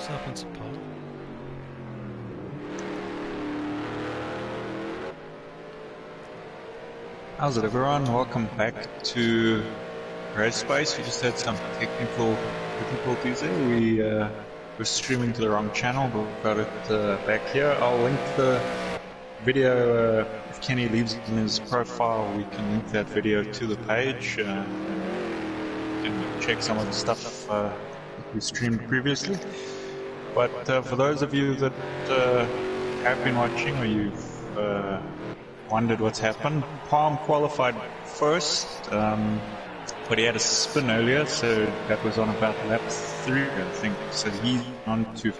What's happened to Paul? How's it, everyone? Welcome back to Race Space. We just had some technical difficulties there. We were streaming to the wrong channel, but we've got it back here. I'll link the video. If Kenny leaves in his profile, we can link that video to the page. You can check some of the stuff that we streamed previously. But for those of you that have been watching, or you've wondered what's happened, Palm qualified first, but he had a spin earlier, so that was on about lap 3, I think. So he's on to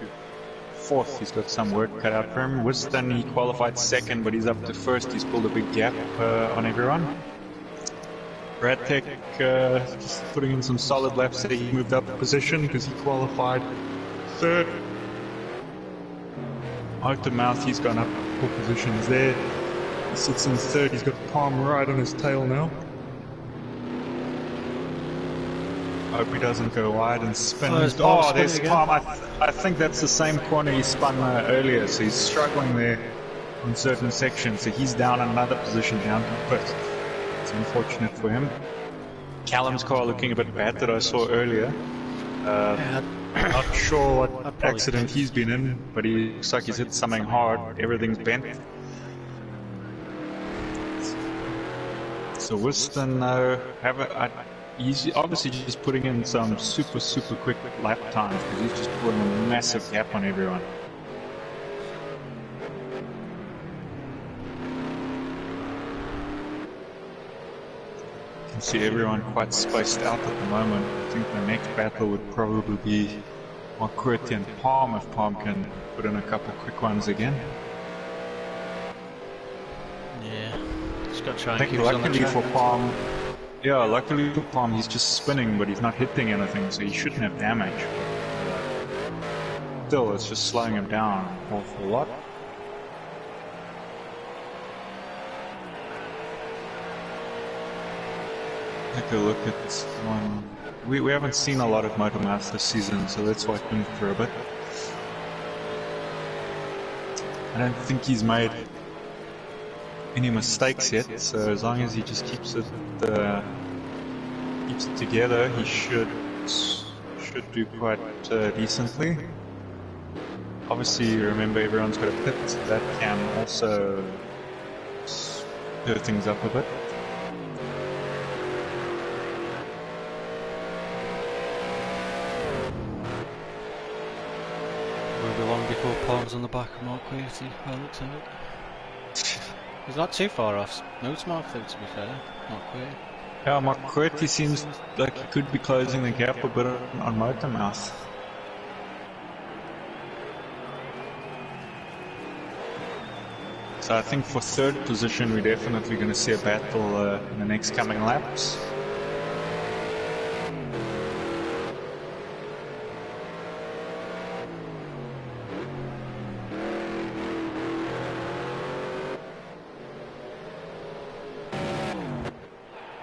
4th. He's got some work cut out for him. Wiston, he qualified second, but he's up to 1st. He's pulled a big gap on everyone. Radtech just putting in some solid laps there. He moved up a position because he qualified 3rd. Mouth, he's gone up 4 positions there. He sits in 3rd. He's got Palm right on his tail now. Hope he doesn't go wide and spin. Oh, there's Palm. I think that's the same corner he spun earlier, so he's struggling there on certain sections. So he's down another position down to 5th. It's unfortunate for him. Callum's car looking a bit bad that I saw earlier. Not sure what accident he's been in, but he looks like he's hit something hard. Everything's bent. So Wiston, he's obviously just putting in some super quick lap times because he's just pulling a massive gap on everyone. You can see everyone quite spaced out at the moment. I think the next battle would probably be McCourty and Palm, if Palm can put in a couple quick ones again. Yeah, just got to try and I think keep us on the luckily track. for Palm, yeah, luckily for Palm, he's just spinning, but he's not hitting anything, so he shouldn't have damage. Still, it's just slowing him down an awful lot. Take a look at one. We haven't seen a lot of Motormouth this season, so let's watch him for a bit. I don't think he's made any mistakes yet, so as long as he just keeps it together, he should do quite decently. Obviously, remember everyone's got a pit, so that can also stir things up a bit. Will be long before Palm's on the back of Mark Queerty, by the looks of it. He's not too far off Motormouth though, to be fair. Not quite. Yeah, McCourty seems like he could be closing the gap a bit on Motormouth. So I think for 3rd position, we're definitely going to see a battle in the next coming laps.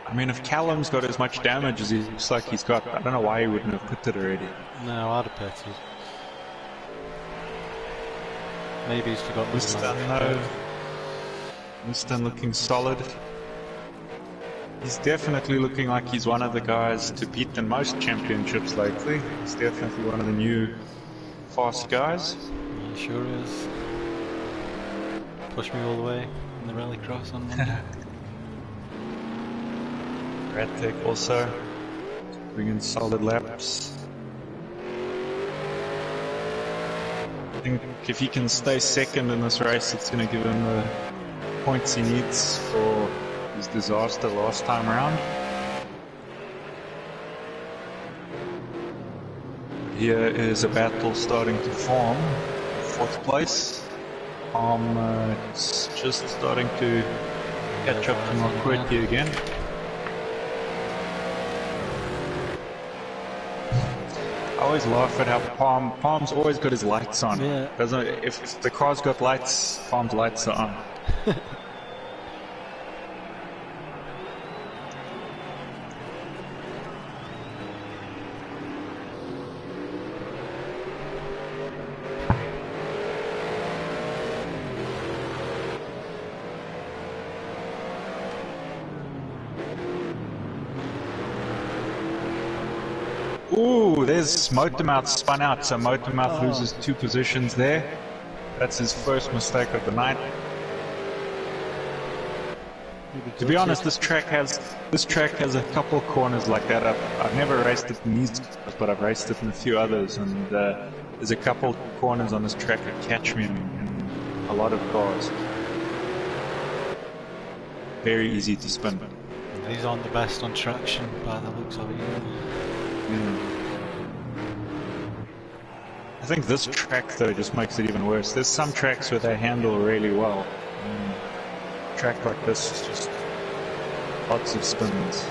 I mean, if Callum's got as much damage as he looks like he's got, I don't know why he wouldn't have put it already. No, I'd have pitted. Maybe he's forgotten his man. Wiston looking solid. He's definitely looking like he's one of the guys to beat in most championships lately. He's definitely one of the new fast guys. He sure is. Push me all the way in the rallycross on Monday. Radtech also bringing solid laps. I think if he can stay 2nd in this race, it's going to give him the points he needs for his disaster last time around. Here is a battle starting to form. 4th place. It's just starting to catch up to McCourty again. I always laugh at how Palm's always got his lights on. Yeah. Doesn't if the car's got lights, Palm's lights are on. Oh, there's Motormouth spun out, so Motormouth loses 2 positions there. That's his first mistake of the night. To be honest, this track has a couple corners like that. I've never raced it in these, but I've raced it in a few others, and there's a couple corners on this track that catch me in a lot of cars. Very easy to spin. These aren't the best on traction by the looks of it either. I think this track though just makes it even worse. There's some tracks where they handle really well. A track like this is just lots of spins.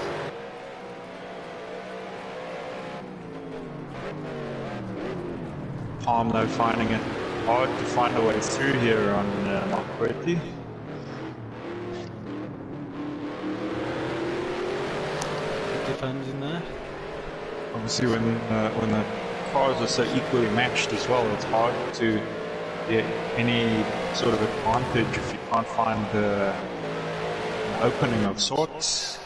Palm though finding it hard to find a way through here on Marquetti. Defends in there. Obviously when the cars are so equally matched as well, it's hard to get any sort of advantage if you can't find an opening of sorts.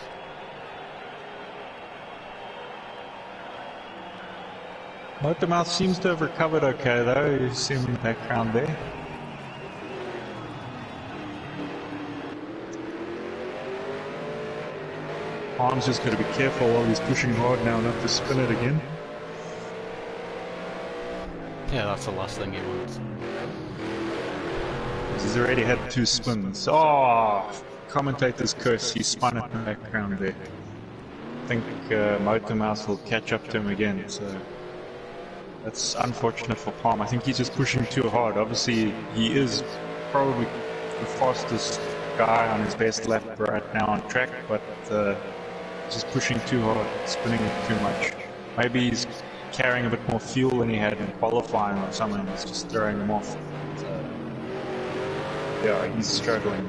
Motormouth seems to have recovered okay though, you see him in the background there. Arm's just got to be careful while he's pushing hard now not to spin it again. Yeah, that's the last thing he wants. He's already had 2 spins. Oh, commentator's curse, he spun it in the background there. I think Motormouth will catch up to him again, so that's unfortunate for Palm. I think he's just pushing too hard. Obviously, he is probably the fastest guy on his best lap right now on track, but just pushing too hard, spinning it too much. Maybe he's carrying a bit more fuel than he had in qualifying or something. It's just throwing him off. Yeah, he's struggling.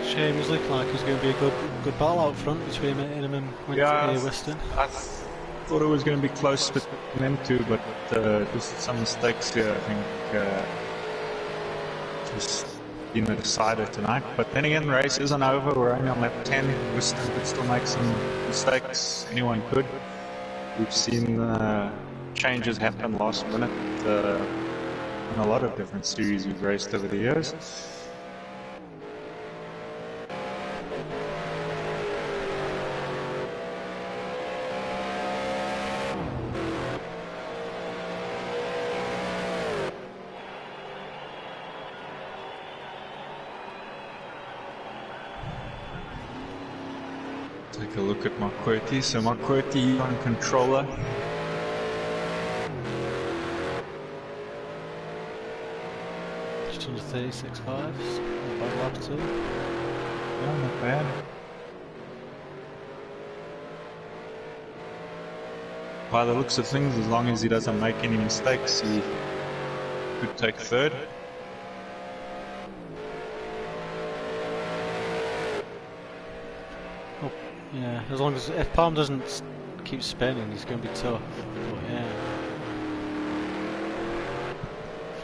Shame, it's looking like it's going to be a good battle out front between him and Weston. I thought it was going to be close between them two, but just some mistakes here, I think. Just been a decider tonight. But then again, the race isn't over. We're only on lap 10. Weston could still make some mistakes. Anyone could. We've seen changes happen last minute in a lot of different series we've raced over the years. Take a look at Marquetti. So Marquetti on controller. Just under 36.5, about lap 2. Yeah, not bad. By the looks of things, as long as he doesn't make any mistakes, he could take third. Yeah, as long as if Palm doesn't keep spinning, he's going to be tough. But yeah,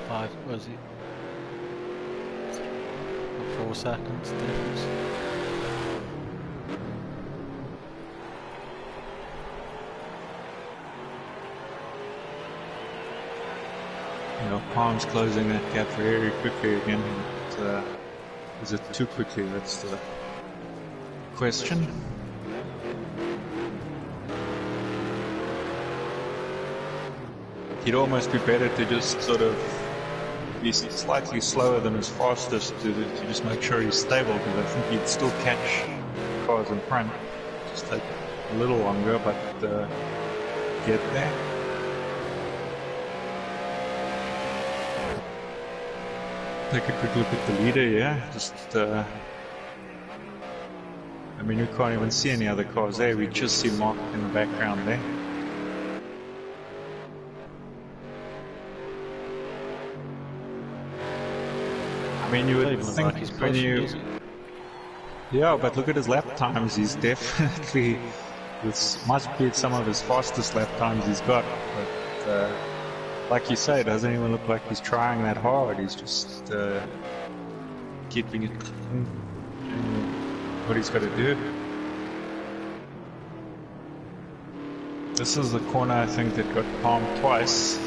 5. Was it? 4 seconds difference. You know, Palm's closing that gap very quickly again. But, is it too quickly? That's the question. He'd almost be better to just sort of be slightly slower than his fastest to just make sure he's stable, because I think he'd still catch cars in front. Just take a little longer, but get there. Take a quick look at the leader, yeah. Just, I mean, we can't even see any other cars there. We just see Mark in the background there. I mean, you would think when you... Yeah, but look at his lap times. He's definitely... This must be some of his fastest lap times he's got. But, like you say, it doesn't even look like he's trying that hard. He's just keeping it in what he's got to do. This is the corner I think that got palmed twice.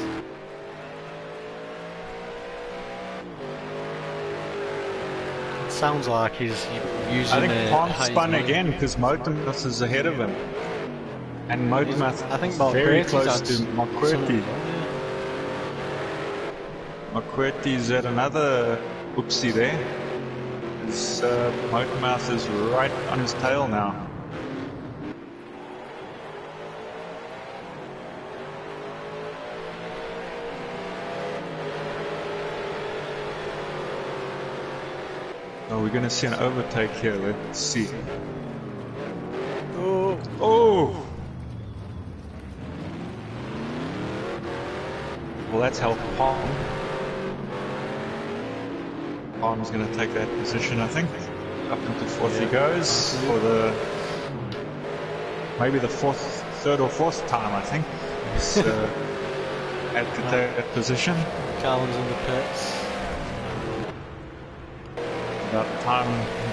It sounds like he's using I think Palm high spun line. again because Motormouth is ahead of him. And Motormouth I think is very Marquardt close to McQuartie. Yeah. McQuartie's at another oopsie there. His Motormouth is right on his tail now. Oh, we're gonna see an overtake here, let's see. Oh! Oh! Well, that's helped Palm. Palm's gonna take that position, I think. Up into fourth he goes for the maybe the third or fourth time, I think. He's had to take that position. Callan's in the pits. About time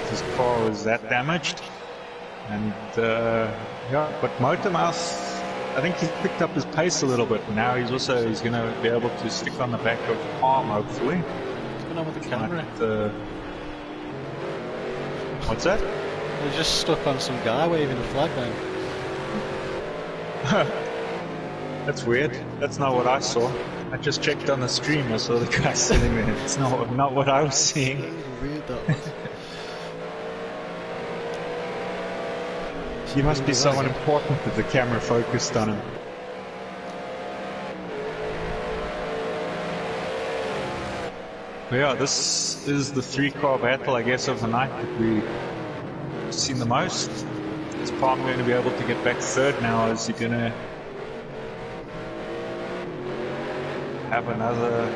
his car was that damaged. And yeah, but Motormouth, I think he's picked up his pace a little bit. Now he's going to be able to stick on the back of Palm, hopefully. What's going on with the camera? What's that? They're just stuck on some guy waving a flag then. That's weird. That's not what I saw. I just checked on the stream. I saw the guy sitting there. It's not what I was seeing. Weird that was. He must be someone important that the camera focused on him. But yeah, this is the three-car battle, I guess, of the night that we've seen the most. Is Palm going to be able to get back third now? Is he going to have another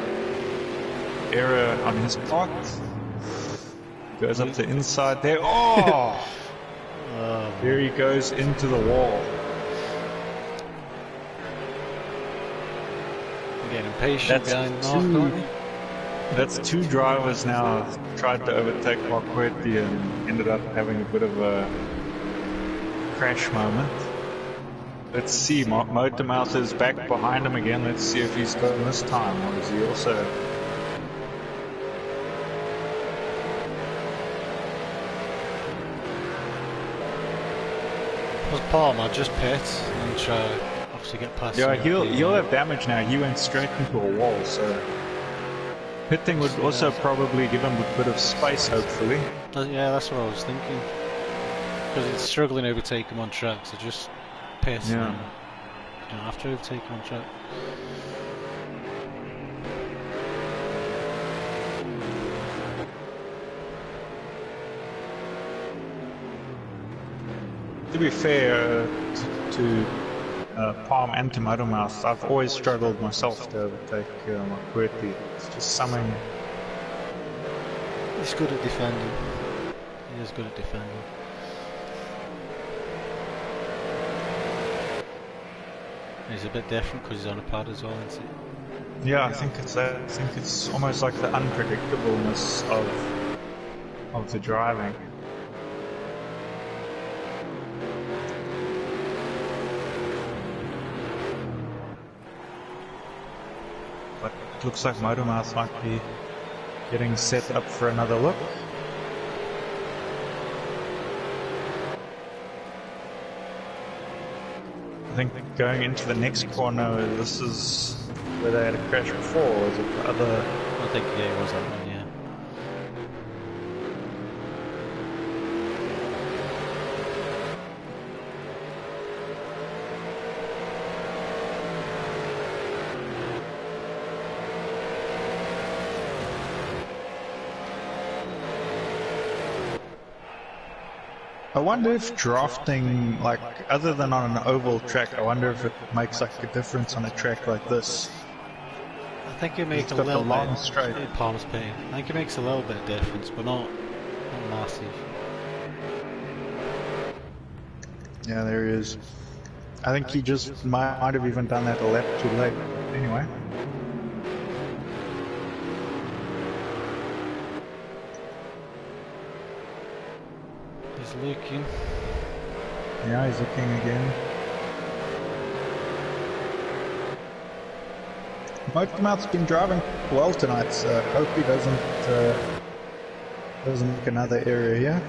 error on his part? Goes up the inside there. Oh! There he goes into the wall. I'm getting impatient behind Mark. That's two drivers now tried to overtake McQuartie and ended up having a bit of a crash moment. Let's see, Motormouth is back behind him again. Let's see if he's got this time, or is he also... Was Palmer just pit and try obviously get past. Yeah, he'll have damage now. He went straight into a wall, so pitting would also probably give him a bit of space, hopefully. Yeah, that's what I was thinking. Because it's struggling to overtake him on track, so just pit. Yeah. You don't have to overtake him on track. To be fair to Palm and to Motormouth, I've always struggled myself to overtake McQuartie. It's just something... He's good at defending. He is good at defending. He's a bit different because he's on a pad as well, isn't he? Yeah, I think it's that. I think it's almost like the unpredictableness of the driving. But it looks like Motormouth might be getting set up for another look. I think going into the next corner, this is where they had a crash before, or is it the other? I think yeah, it was that one, yeah. I wonder if drafting, like, other than on an oval track, I wonder if it makes like a difference on a track like this. I think it makes a got little the long bit. straight. Palmer's Pay. I think it makes a little bit of difference, but not massive. Yeah, there he is. I think he just might have even done that a lap too late. Anyway. He's looking. Yeah, he's looking again. Motormouth's been driving well tonight, so hope he doesn't make another error here.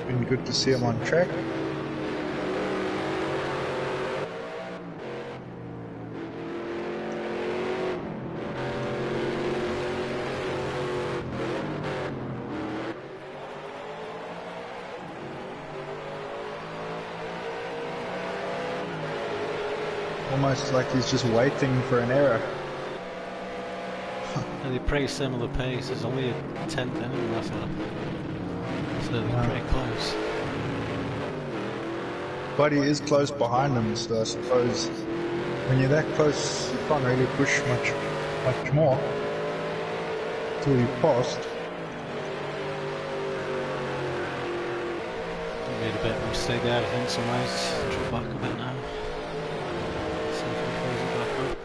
Been good to see him on track. Almost like he's just waiting for an error. And they're pretty similar pace, there's only a tenth in them left, so they're pretty close. But he is close behind him, so I suppose when you're that close, you can't really push much more until you've passed. Made a bit of a mistake there, I think, so I might drop back a bit now. See if we can close it back up.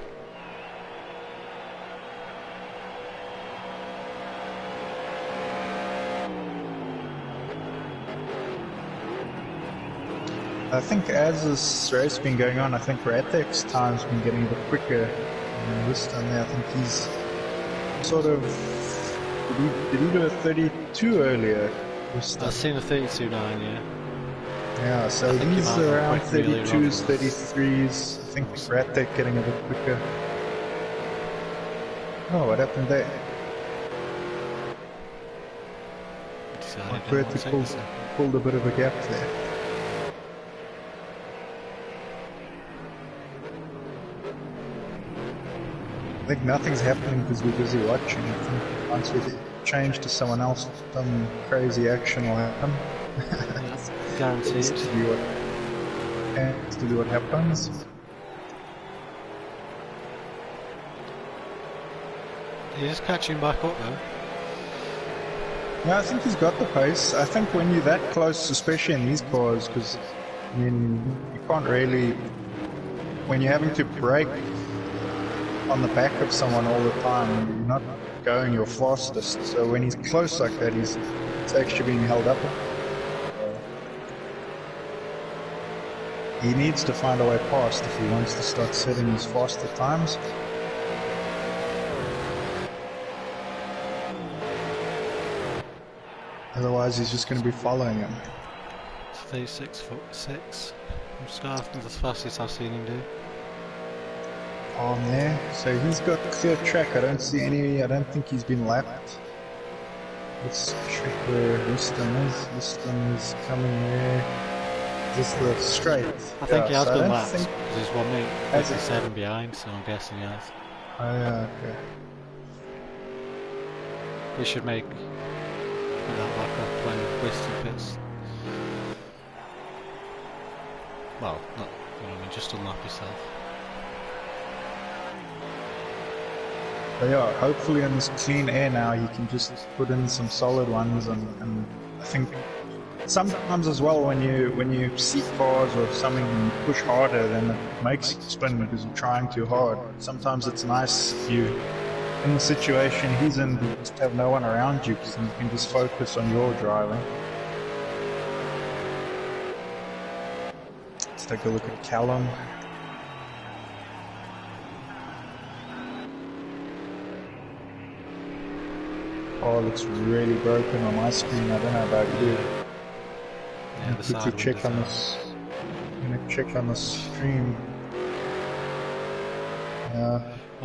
I think as this race has been going on, I think Ratek's time's been getting a bit quicker. And this time there, I think he's sort of... Did he do a 32 earlier? I've seen a 32.9, yeah. Yeah, so he's around 32s, 33s. I think Ratek getting a bit quicker. Oh, what happened there? Pulled a bit of a gap there. I think nothing's happening because we're busy watching. I think once we change to someone else, some crazy action will happen. Guaranteed. To do what happens. He's just catching back up though. Yeah, I think he's got the pace. I think when you're that close, especially in these cars, because I mean, you can't really, when you're having to brake on the back of someone all the time, you're not going your fastest. So when he's close like that, it's actually being held up. He needs to find a way past if he wants to start setting his faster times. Otherwise he's just going to be following him. 36.6. I'm starting as fast as I've seen him do. On there, so he's got clear track. I don't see any, I don't think he's been lapped. Let's check where Wisdom is. Wisdom is coming there. Is this the straight? I think he has so been lapped, because he's 1.57 behind, so I'm guessing he has. Oh yeah, okay. We should make that back up when Wisdom pits. Well, not, you know, I mean, just unlap yourself. But yeah, hopefully in this clean air now you can just put in some solid ones, and I think sometimes as well when you see cars or something and you push harder, then it makes you spin because you're trying too hard. Sometimes it's nice if you, in the situation he's in, you just have no one around you because you can just focus on your driving. Let's take a look at Callum. Oh, it looks really broken on my screen. I don't know about you. Yeah, the side check on this. I'm gonna check on the stream.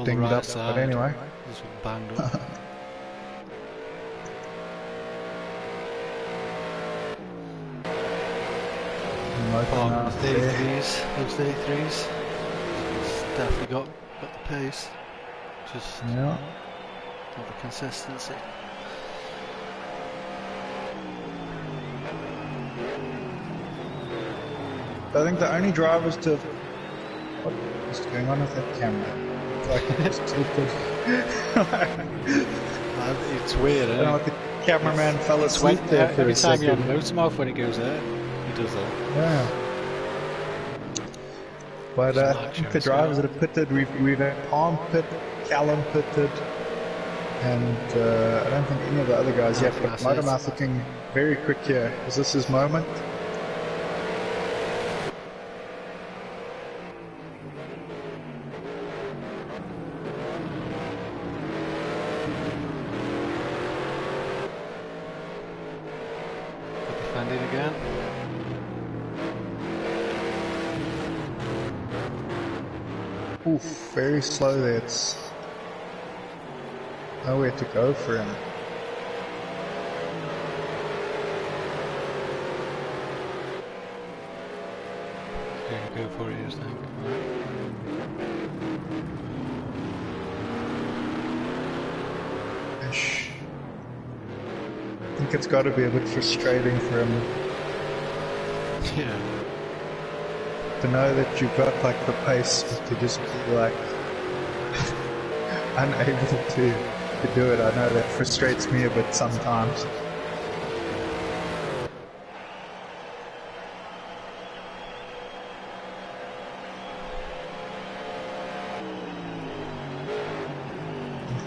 Dinged right up, side, but anyway. This one banged up. Palm, the 33s, those 33s. It's definitely got the pace. Just not the consistency. I think the only drivers to... What is going on with that camera? It's like it's tilted. It's weird, I don't know what the cameraman fell asleep there for every a time second. you're on Motormouth when it goes there, he does that. Yeah. But I think the drivers that have pitted, we've had Palm pit, Callum pitted, and I don't think any of the other guys yet, but Motormouth looking very quick here. Is this his moment? Oof, very slow there. It's nowhere to go for him. Okay, go for it, I think. Ish. I think it's got to be a bit frustrating for him Yeah. to know that you've got like the pace, but to just be like unable to do it. I know that frustrates me a bit sometimes.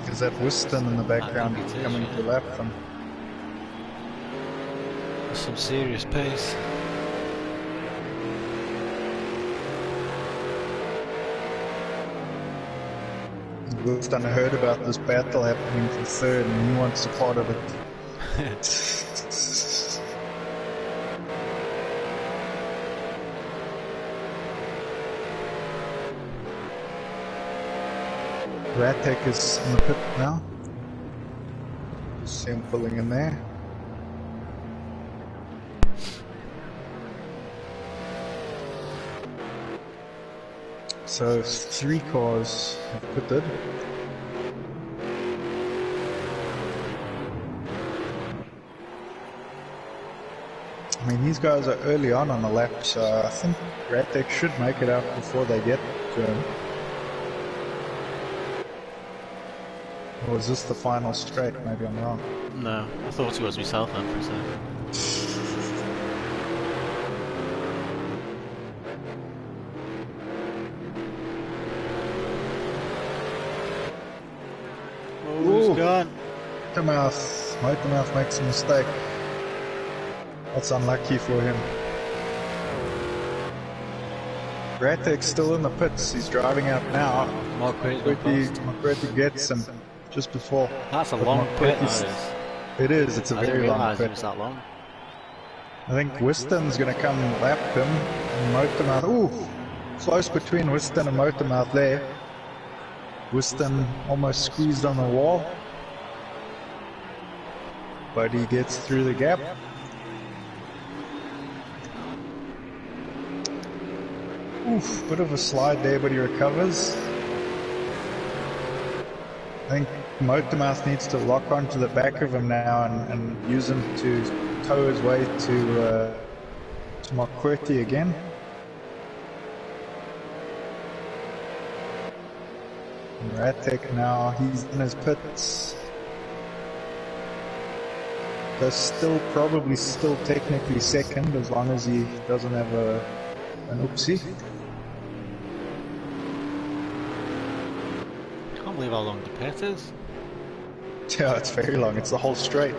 Because that Whiston in the background think it is, coming yeah. to lap them. There's some serious pace. Whiston heard about this battle happening for third and he wants a part of it. Ratek is in the pit now. See him pulling in there. So 3 cars have pitted. I mean, these guys are early on the lap, so I think Ratek should make it out before they get to him. Or is this the final straight? Maybe I'm wrong. No, I thought it was myself then for a second. Oh, he's gone. Motormouth makes a mistake. That's unlucky for him. Ratek's still in the pits. He's driving out now. McCready gets him just before. That's a long pit, that is. It is. It's a very long pit. It was that long. I think Whiston's going to come lap him. And Motormouth. Ooh, close between Whiston and Motormouth there. Whiston almost squeezed on the wall, but he gets through the gap. Oof, bit of a slide there, but he recovers. I think Motormouth needs to lock onto the back of him now and use him to tow his way to McQuarrie again. And Ratek now, he's in his pits. They're still probably technically second as long as he doesn't have an oopsie. Can't believe how long the pit is. Yeah, it's very long. It's the whole straight.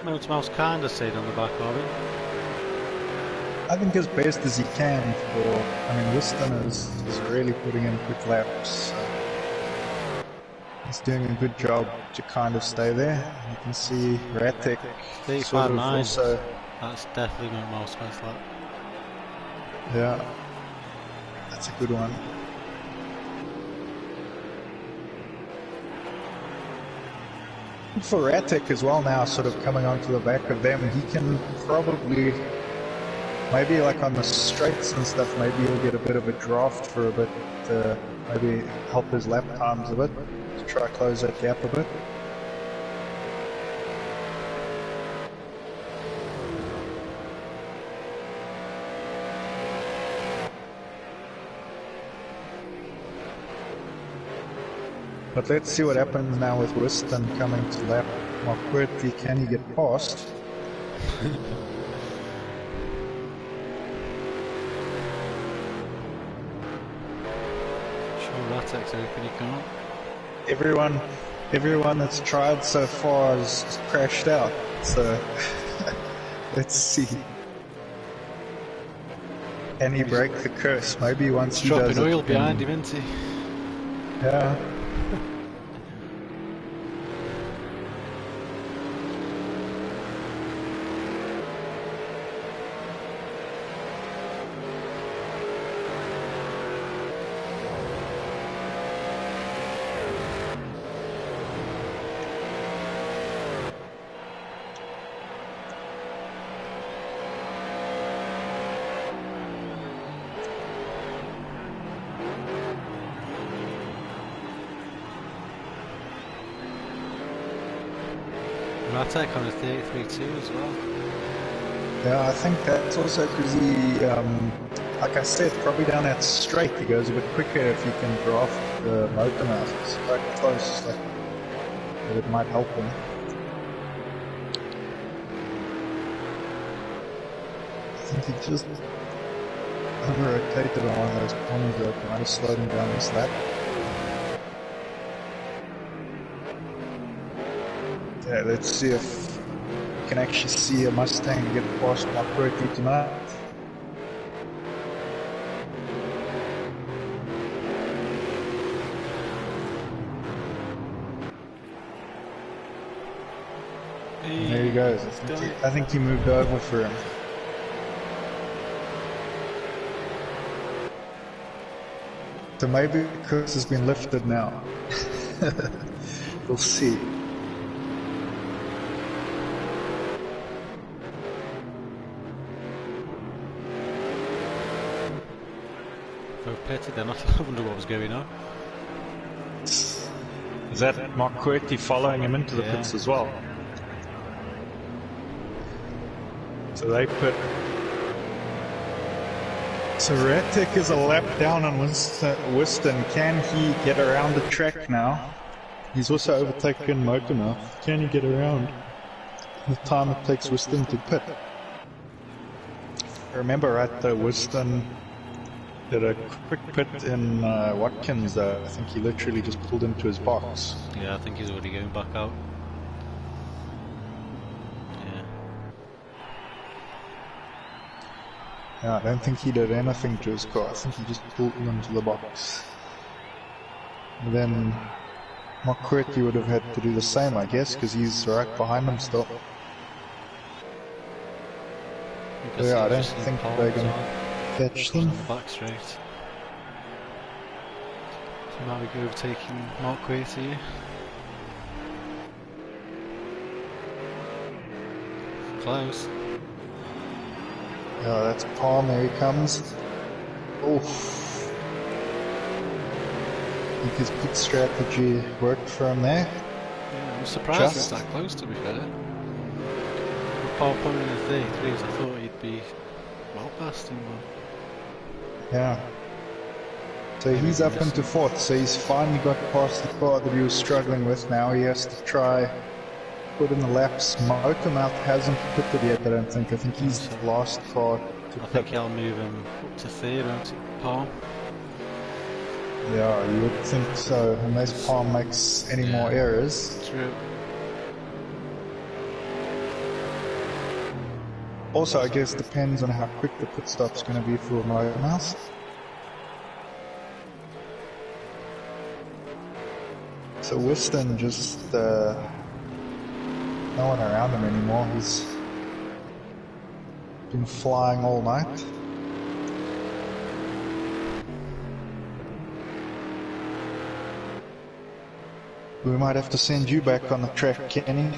Motormouth's kind of stayed on the back of it. I think as best as he can I mean, Whiston is really putting in quick laps. So he's doing a good job to kind of stay there. You can see Ratek sort of also. That's definitely my most best lap. Yeah, that's a good one. For Ratek as well now, sort of coming onto the back of them, he can probably, maybe like on the straights and stuff, maybe he'll get a bit of a draft for a bit, maybe help his lap times a bit, to try to close that gap a bit. But let's see what happens now with Whiston coming to lap McQuarrie. Can he get past? sure Ratek's hoping he can't. Everyone that's tried so far has crashed out. So let's see. Can he break the curse? Maybe once He's he does dropping oil it. behind him, isn't he? Yeah. Ratek on a 33.2 as well. Yeah, I think that's also because he, like I said, probably down that straight he goes a bit quicker if he can draft the motor mouth. It's quite close, like, but it might help him. I think he just over-rotated on one of those corners that might have slowed him down this lap. Yeah, let's see if we can actually see a Mustang get past McQuarrie tonight. There he goes. I think he moved over for him. So maybe the curse has been lifted now. We'll see. Both pitted then, I wonder what was going on. Is that McQuarrie following him into the pits as well? So they put... So Ratek is a lap down on Whiston. Can he get around the track now? He's also overtaken Motormouth. Can he get around the time it takes Whiston to pit? Remember, right, the Whiston did a quick pit in Watkins. I think he literally just pulled into his box. Yeah, I think he's already going back out. Yeah, I don't think he did anything to his car. I think he just pulled into the box. And then McQuarrie would have had to do the same, I guess, because he's right behind him still. Yeah, I don't think they're going to catch them. On the back straight. So now we go overtaking McQuarrie here. Close. Yeah, that's Palm, there he comes. Oof. I think his pit strategy worked for him there. Yeah, I'm surprised it's that close, to be fair. With Paul putting in the 33s, I thought he'd be well past him. But yeah. So maybe he's up into fourth, so he's finally got past the car that he was struggling with. Now he has to try put in the laps. Motormouth hasn't pitted yet, I don't think. I think he's the last car to I pit. think I'll move him up to third, won't it, Paul? Yeah, you would think so, unless Palm makes any more errors. True. Also, I guess depends on how quick the pit stop's going to be for Motormouth. So Whiston just no one around him anymore. He's been flying all night. We might have to send you back on the track, Kenny,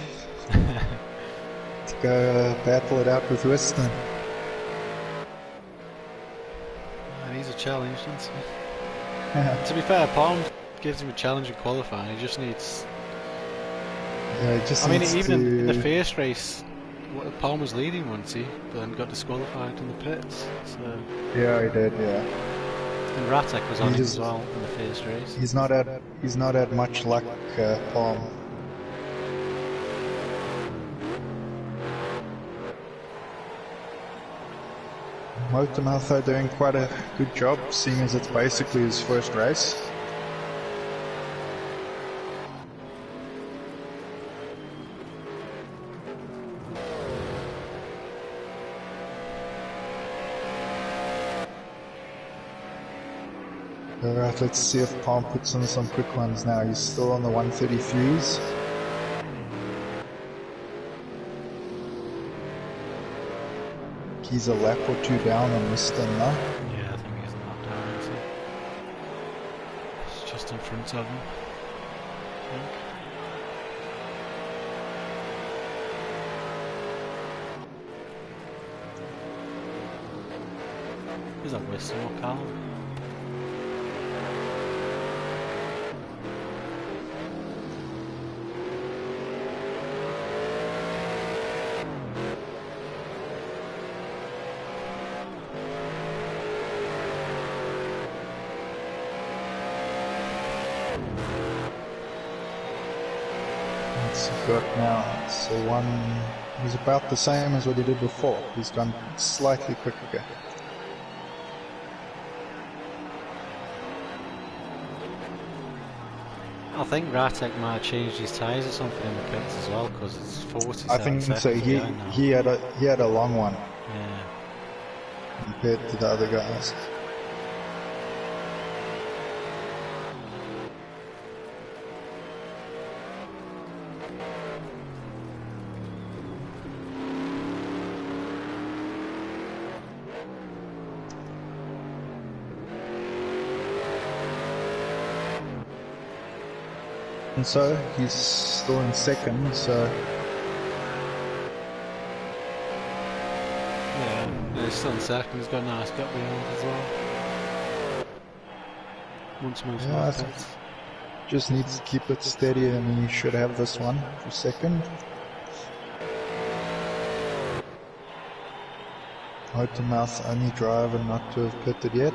to go battle it out with Whiston. And he's a challenge, isn't he? To be fair, Palm gives him a challenge in qualifying. He just needs... Yeah, he just I mean, needs even to... in the first race, Palm was leading, wasn't he? But then got disqualified in the pits. So. Yeah, he did, yeah. And Ratek was on him as well in the first race. He's not had much luck, Palm. Motormouth are doing quite a good job, seeing as it's basically his first race. Alright, let's see if Palm puts in some quick ones now. He's still on the 130 fuse. He's a lap or two down on Western now. Yeah, I think he's a lap down, isn't he? It's just in front of him. I think. Is that Western or Callum? What's he got now? So he's about the same as what he did before. He's gone slightly quicker. I think Ratek might have changed his tyres or something in the pits as well, because it's 40 I think so. seconds behind now. He had a long one Yeah. compared to the other guys. And so he's still in second, so Yeah, he's still in second, he's got a nice gap behind as well. Once moves Yeah, I more think- pits. just needs to keep it steady and he should have this one for second. Mouth only driver not to have pitted yet.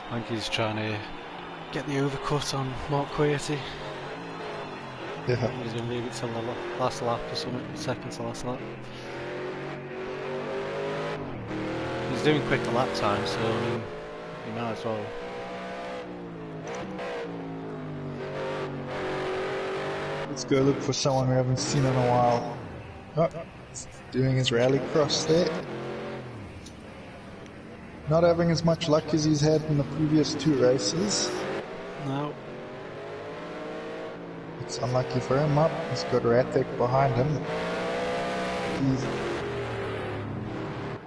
I think he's trying to get the overcut on Mark Quatey. Yeah. He's going to leave it till the last lap or something, second to last lap. He's doing quicker lap time, so I mean, he might as well. Let's go look for someone we haven't seen in a while. Oh, he's doing his rally cross there. Not having as much luck as he's had in the previous two races. No. It's unlucky for him up. He's got Ratek behind him.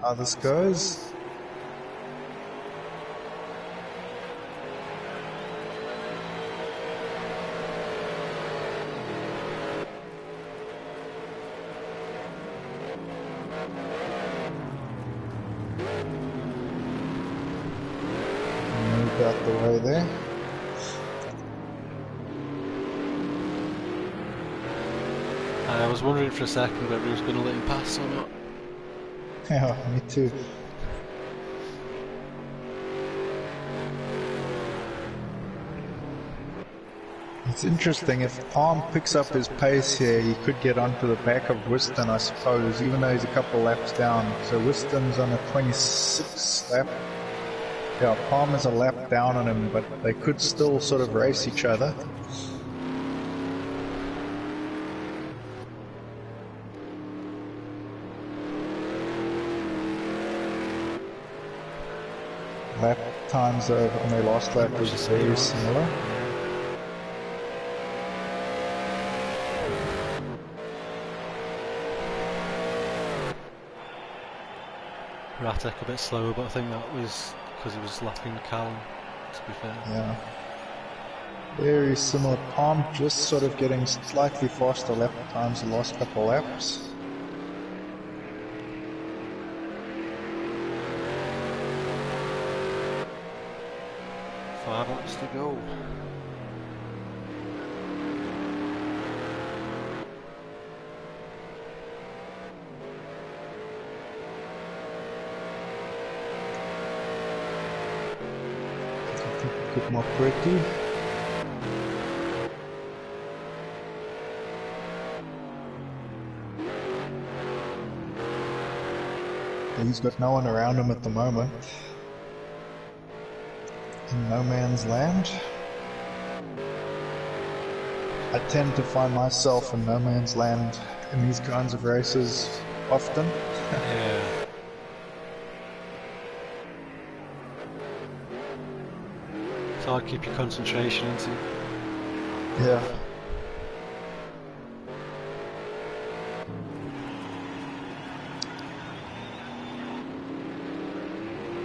How this goes. Moved out the way there. I was wondering for a second whether he was going to let him pass or not. Yeah, me too. It's interesting, if Palm picks up his pace here, he could get onto the back of Whiston, I suppose, even though he's a couple laps down. So Whiston's on a 26 lap. Yeah, Palm is a lap down on him, but they could still sort of race each other. Lap times on their last lap was very similar. Ratek a bit slower, but I think that was because he was lapping Callum, to be fair. Yeah. Very similar. Palm just sort of getting slightly faster lap times the last couple laps. Five laps to go. A bit more pretty. He's got no one around him at the moment. In no man's land. I tend to find myself in no man's land in these kinds of races often. Yeah. hard to keep your concentration into. Yeah.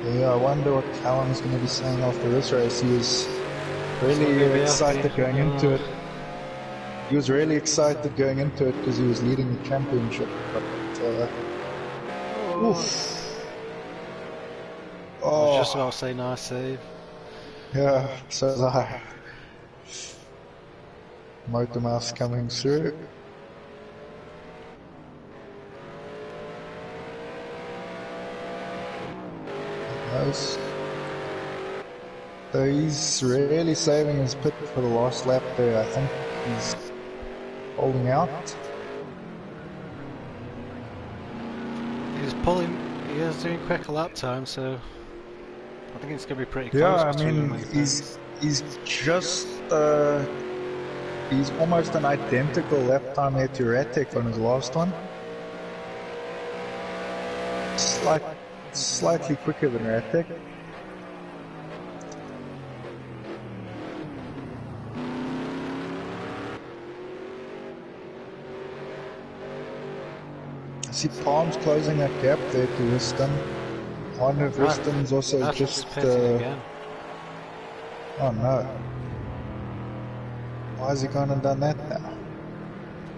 Yeah, I wonder what Callum's going to be saying after this race. He was really excited going into it. He was really excited going into it because he was leading the championship. But, oof. I was just about to say nice save. Yeah, so was I. Motor Mouth coming through. Nice. So he's really saving his pit for the last lap there. I think he's holding out. He's pulling, he is doing quicker lap time, so I think it's going to be pretty close. Yeah, I mean, he's just, he's almost an identical lap time there to Ratek on his last one. Slightly quicker than Ratek. I see Palms closing that gap there to Weston. I wonder if Weston's also just... again. Oh no. Why has he gone and done that now?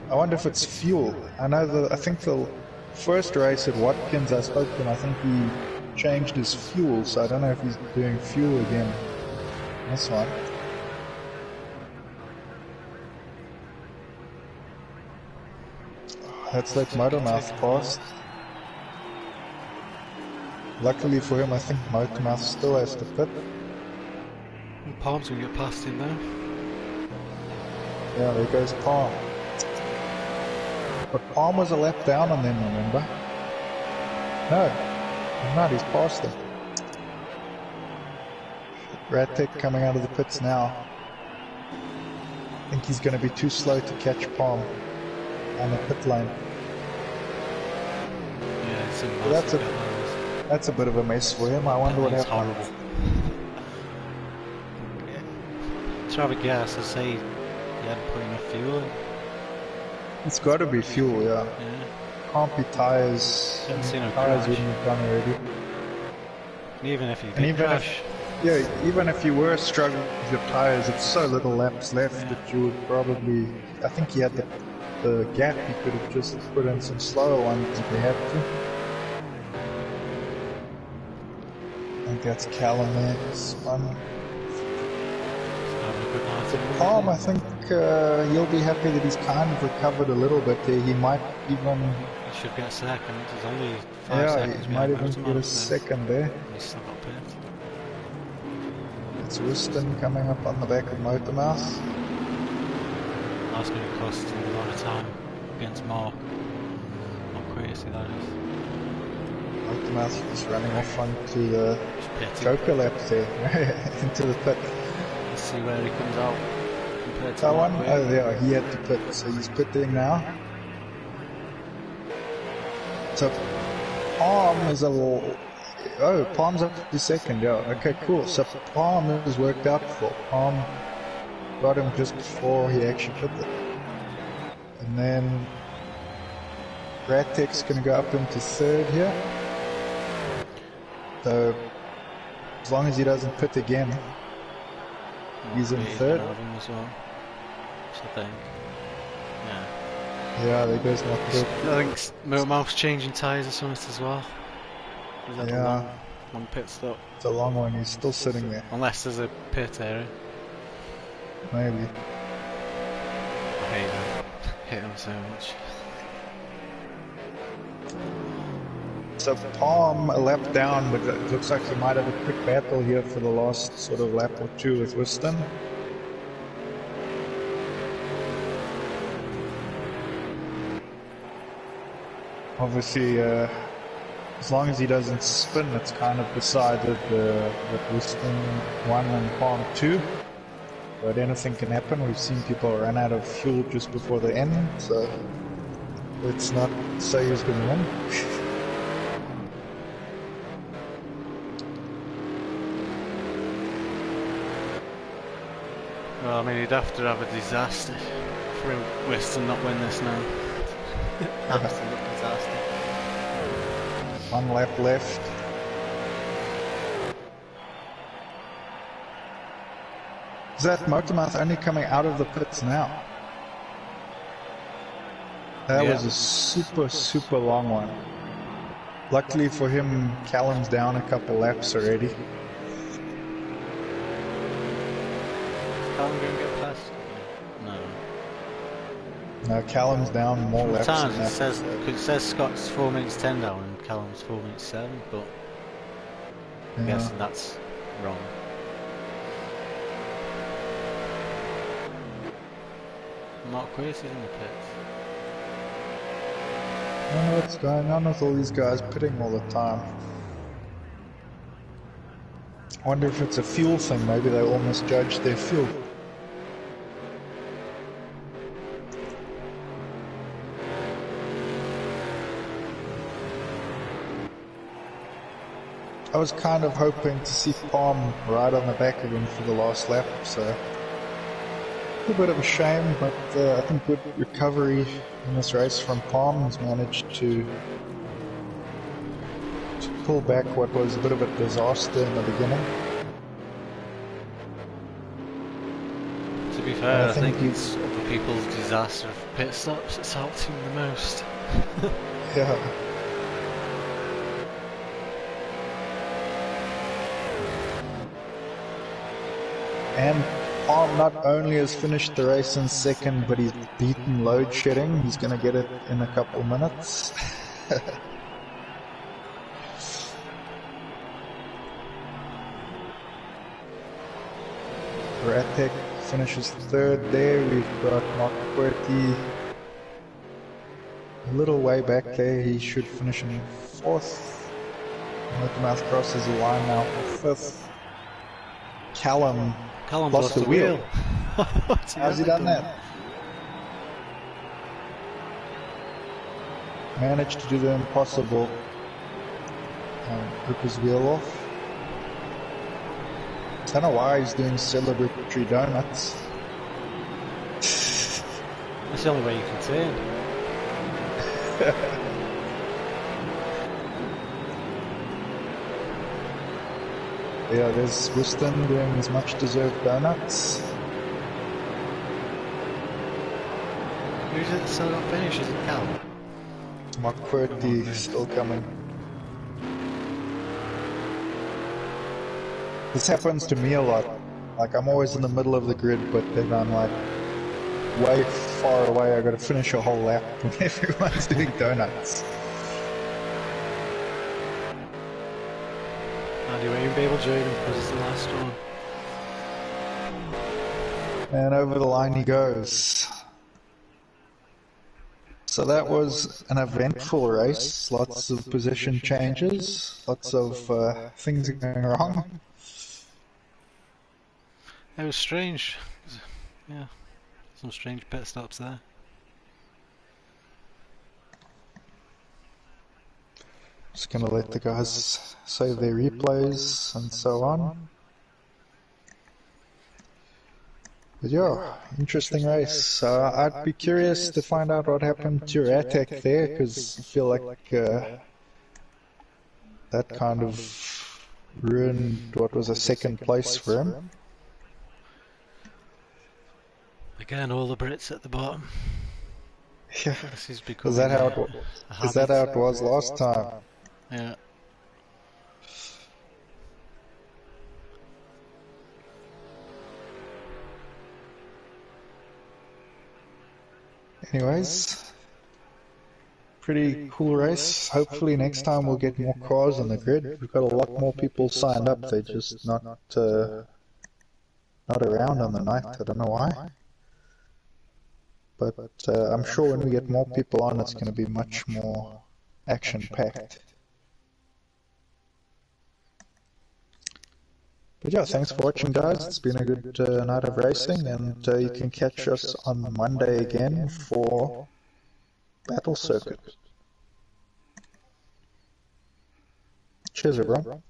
I wonder if it's fuel. I think the first race at Watkins I spoke to him, I think he changed his fuel, so I don't know if he's doing fuel again. This one. That's that Motormouth pass. Luckily for him, I think Motormouth still has to pit. Palms will get past him now. Yeah, there goes Palm. But Palm was a lap down on them, remember? No, he's not, he's past them. Ratek coming out of the pits now. I think he's going to be too slow to catch Palm on the pit lane. Yeah, it's that's a bit of a mess for him. I wonder what happened. Horrible. To have a guess, I say he hadn't put enough fuel in. It's got to be fuel, yeah. Can't be tyres. Haven't seen no Tyres crash. wouldn't have done already. And even if he did crash, Even if you were struggling with your tyres, it's so little laps left that you would probably... I think he had the gap, he could have just put in some slower ones if he had to. I think that's Callum there, this one. Palm, I think he'll be happy that he's kind of recovered a little bit there. He might even... he should get a second. There's only 5 seconds. He might even get a second there. He's still got pit. It's Weston coming up on the back of Motormouth. That's going to cost him a lot of time against Mark. How crazy that is. Motormouth is running off onto the Joker lap there, into the pit. Let's see where he comes out compared to That Mark. one? Oh yeah, he had to pit, so he's pitting now. So Palm is a little... Oh, Palm's up to second, yeah. Okay, cool. So Palm is worked out for. Palm got him just before he actually pitted. And then Ratek's going to go up into third here. So as long as he doesn't pit again, he's in third. As well, so I think. Yeah, there goes my pit. I think Motormouth's changing tyres or something as well. He's had a long pit stop. It's a long one, he's still sitting there. Unless there's a pit area. Maybe. I hate him. Hate him so much. So Palm a lap down, but it looks like he might have a quick battle here for the last sort of lap or two with Weston. Obviously, as long as he doesn't spin, it's kind of decided that Weston 1 and Palm 2. But anything can happen. We've seen people run out of fuel just before the end, so let's not say who's going to win. Well, I mean, he'd have to have a disaster for West to not win this now. Absolute disaster. 1 lap left. Is that Motormouth only coming out of the pits now? That was a super long one. Luckily for him, Callum's down a couple laps already. Callum going to get past? No. No, Callum's down more laps than Sometimes that. it says Scott's 4 minutes 10 down and Callum's 4 minutes 7, but I'm guessing that's wrong. Mark Quay's in the pits. I don't know what's going on with all these guys pitting all the time. I wonder if it's a fuel thing, maybe they all misjudged their fuel. I was kind of hoping to see Palm right on the back of him for the last lap, so a bit of a shame, but I think good recovery in this race from Palm. Has managed to pull back what was a bit of a disaster in the beginning. To be fair, I think it's other people's disaster of pit stops that's helped him the most. Yeah. And Palm not only has finished the race in second, but he's beaten load shedding. He's going to get it in a couple minutes. Ratek finishes third there. We've got Mark Quirty a little way back there. He should finish in fourth. Motormouth crosses the line now for fifth. Callum lost the wheel. How's he done that? Managed to do the impossible. Rip his wheel off. I don't know why he's doing celebratory donuts. That's the only way you can turn. Yeah, there's Wiston doing his much deserved donuts. Who's it that still got finished? Is it Cal? Mark Quirty still coming. This happens to me a lot. Like, I'm always in the middle of the grid, but then I'm like way far away. I gotta finish a whole lap when everyone's doing donuts. And you won't even be able to join him because it's the last one. And over the line he goes. So that was an eventful race. Lots of position changes. Lots of things going wrong. It was strange. Yeah, some strange pit stops there. Just gonna let the guys save their replays and so on. But yeah, interesting race. I'd be curious to find out what happened to Ratek there, because I feel like that kind of ruined what was a second place for him. Again, all the Brits at the bottom. Yeah, This is is that how it was last time? Yeah. Anyways, pretty cool race. Hopefully next time we'll get more cars on the grid. We've got a lot more people signed up. They're just not around on the night. I don't know why. But I'm sure when we get more people on, it's going to be much more action-packed. But yeah, thanks for watching, guys. It's been a good night of racing, and you can catch us on Monday again for Battle Circuit. Cheers, everyone.